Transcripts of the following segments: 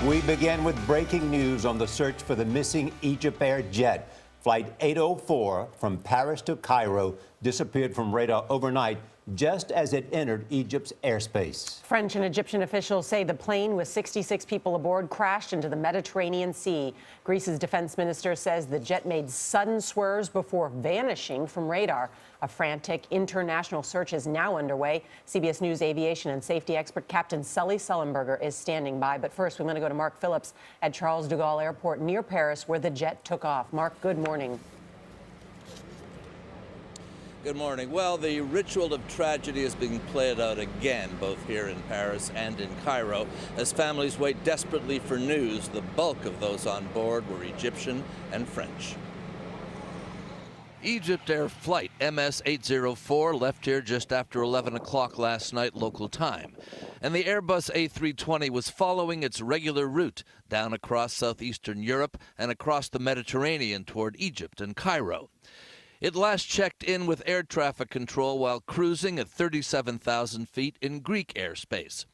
We begin with breaking news on the search for the missing EgyptAir jet. Flight 804 from Paris to Cairo disappeared from radar overnight just as it entered Egypt's airspace. French and Egyptian officials say the plane with 66 people aboard crashed into the Mediterranean Sea. Greece's defense minister says the jet made sudden swerves before vanishing from radar. A frantic international search is now underway. CBS News aviation and safety expert Captain Sully Sullenberger is standing by. But first, we're going to go to Mark Phillips at Charles De Gaulle Airport near Paris, where the jet took off. Mark, good morning. Good morning. Well, the ritual of tragedy is being played out again, both here in Paris and in Cairo, as families wait desperately for news. The bulk of those on board were Egyptian and French. EgyptAir Flight MS-804 left here just after 11 o'clock last night local time, and the Airbus A320 was following its regular route down across southeastern Europe and across the Mediterranean toward Egypt and Cairo. It last checked in with air traffic control while cruising at 37,000 feet in Greek airspace.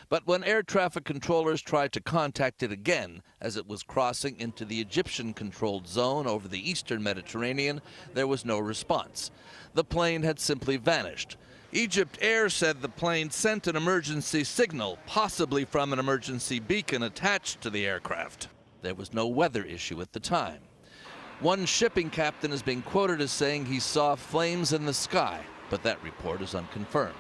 But when air traffic controllers tried to contact it again as it was crossing into the Egyptian-controlled zone over the eastern Mediterranean, there was no response. The plane had simply vanished. EgyptAir said the plane sent an emergency signal, possibly from an emergency beacon attached to the aircraft. There was no weather issue at the time. One shipping captain is being quoted as saying he saw flames in the sky, but that report is unconfirmed.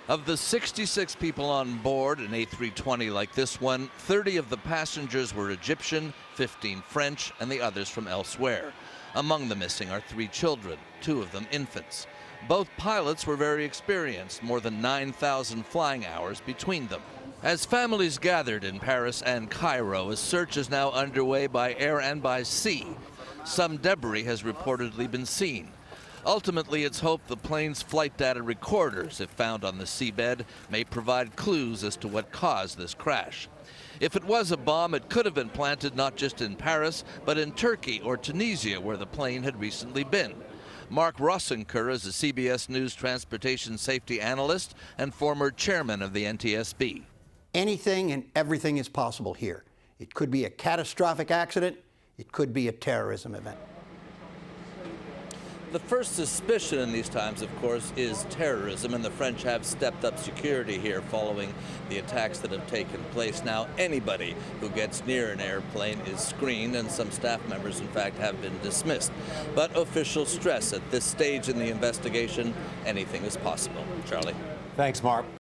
Of the 66 people on board an A320 like this one, 30 of the passengers were Egyptian, 15 French, and the others from elsewhere. Among the missing are 3 children, 2 of them infants. Both pilots were very experienced, more than 9,000 flying hours between them. As families gathered in Paris and Cairo, a search is now underway by air and by sea. Some debris has reportedly been seen. Ultimately, it's hoped the plane's flight data recorders, if found on the seabed, may provide clues as to what caused this crash. If it was a bomb, it could have been planted not just in Paris, but in Turkey or Tunisia, where the plane had recently been. Mark Rosenker is a CBS News transportation safety analyst and former chairman of the NTSB. Anything and everything is possible here. It could be a catastrophic accident. It could be a terrorism event. The first suspicion in these times, of course, is terrorism, and the French have stepped up security here following the attacks that have taken place. Now, anybody who gets near an airplane is screened, and some staff members, in fact, have been dismissed. But officials stress at this stage in the investigation, anything is possible. Charlie. Thanks, Mark.